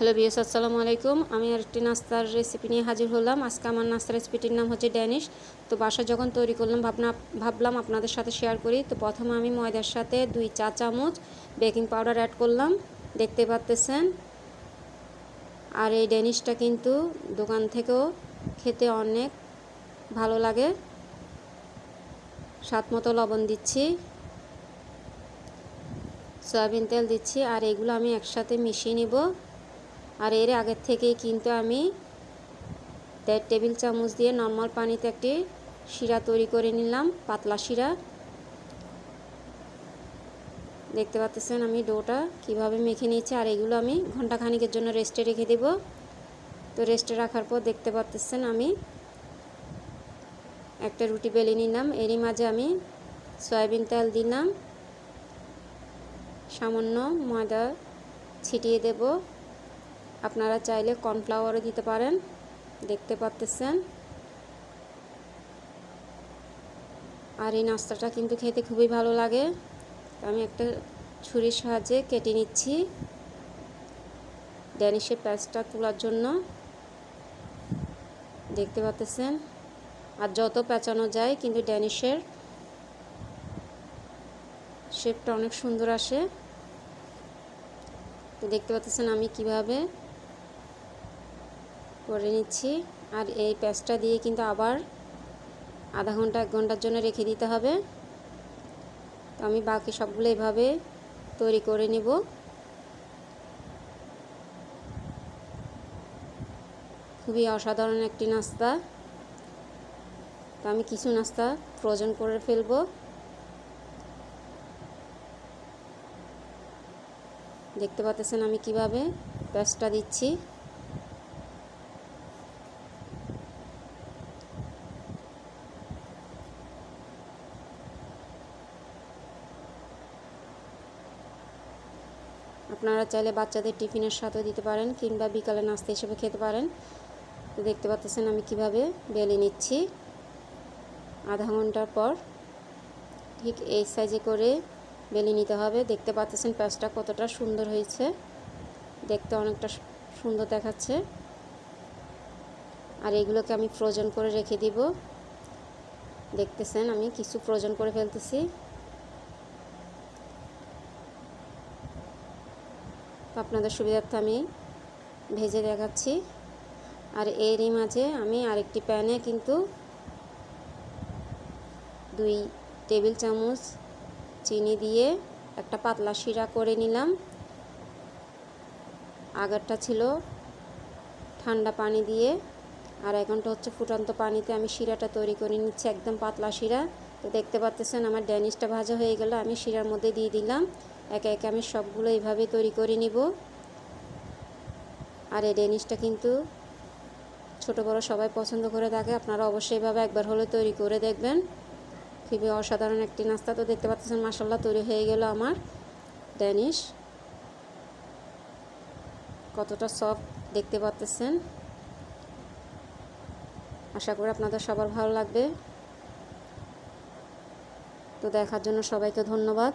Hello viewers, আসসালামু আলাইকুম। আমি আরেকটি নাস্তার রেসিপি নিয়ে হাজির হলাম। আজকে আমার নাস্তার রেসিপিটির নাম হচ্ছে ড্যানিশ। তো বাসা যখন তৈরি করলাম ভাবলাম আপনাদের সাথে শেয়ার করি। তো প্রথমে আমি ময়দার সাথে 2 চা চামচ বেকিং পাউডার অ্যাড করলাম, দেখতে পাচ্ছেন। আর এই ড্যানিশটা কিন্তু দোকান থেকেও খেতে অনেক ভালো লাগে। স্বাদ মতো লবণ দিচ্ছি, সয়াবিন তেল দিচ্ছি, আর এগুলো আমি একসাথে মিশিয়ে নিব। আর এর আগের থেকেই কিন্তু আমি 1.5 টেবিল চামচ দিয়ে নর্মাল পানিতে একটি শিরা তৈরি করে নিলাম, পাতলা শিরা। দেখতে পাচ্ছেন আমি ডোটা কিভাবে মেখে নিয়েছি। আর এগুলো আমি ঘন্টা খানিকের জন্য রেস্টে রেখে দেব। তো রেস্টে রাখার পর দেখতে পাচ্ছেন আমি একটা রুটি বেলে নিলাম। এরই মাঝে আমি সয়াবিন তেল দিলাম, সামান্য ময়দা ছিটিয়ে দেব। আপনারা চাইলে কর্নফ্লাওয়ারও দিতে পারেন, দেখতে পাচ্ছেন। আর এই নাস্তাটা কিন্তু খেতে খুবই ভালো লাগে। আমি একটা ছুরির সাহায্যে কেটে নিচ্ছি ড্যানিশের প্যাচটা তোলার জন্য, দেখতে পাচ্ছেন। আর যত পেঁচানো যায় কিন্তু ড্যানিশের শেপটা অনেক সুন্দর আসে। তো দেখতে পাচ্ছেন আমি কিভাবে করে নিচ্ছি। আর এই প্যাচটা দিয়ে কিন্তু আবার আধা ঘন্টা 1 ঘন্টার জন্য রেখে দিতে হবে। তো আমি বাকি সবগুলো এভাবে তৈরি করে নেব। খুবই অসাধারণ একটি নাস্তা। তো আমি কিছু নাস্তা ফ্রোজেন করে ফেলবো। দেখতে পাচ্ছেন আমি কিভাবে পেস্টটা দিচ্ছি। আপনারা চাইলে বাচ্চাদের টিফিনের সাথেও দিতে পারেন, কিংবা বিকালে নাস্তা হিসেবে খেতে পারেন। তো দেখতে পাচ্ছেন আমি কিভাবে বেলে নিচ্ছি। আধা ঘন্টার পর ঠিক এই সাইজে করে বেলে নিতে হবে। দেখতে পাচ্ছেন পেস্টটা কতটা সুন্দর হয়েছে, দেখতে অনেকটা সুন্দর দেখাচ্ছে। আর এগুলোকে আমি ফ্রোজেন করে রেখে দিব। দেখতেছেন আমি কিছু ফ্রোজেন করে ফেলতেছি। আপনাদের সুবিধার্থে আমি ভেজে দেখাচ্ছি। আর এরই মাঝে আমি আরেকটি প্যানে কিন্তু 2 টেবিল চামচ চিনি দিয়ে একটা পাতলা শিরা করে নিলাম। আগেরটা ছিল ঠান্ডা পানি দিয়ে, আর এখনটা হচ্ছে ফুটন্ত পানিতে আমি শিরাটা তৈরি করে নিচ্ছি, একদম পাতলা শিরা। তো দেখতে পাচ্ছেন আমার ড্যানিশটা ভাজা হয়ে গেল। আমি শিরার মধ্যে দিয়ে দিলাম। একে একে আমি সবগুলো এইভাবে তৈরি করে নিব। আর এই ড্যানিশটা কিন্তু ছোট বড় সবাই পছন্দ করে থাকে। আপনারা অবশ্যই এভাবে একবার হলে তৈরি করে দেখবেন। খুবই অসাধারণ একটি নাস্তা। তো দেখতে পাচ্ছেন মাশাআল্লাহ তৈরি হয়ে গেল আমার ড্যানিশ। কতটা সফট দেখতে পাচ্ছেন। আশা করি আপনাদের সবার ভালো লাগবে। তো দেখার জন্য সবাইকে ধন্যবাদ।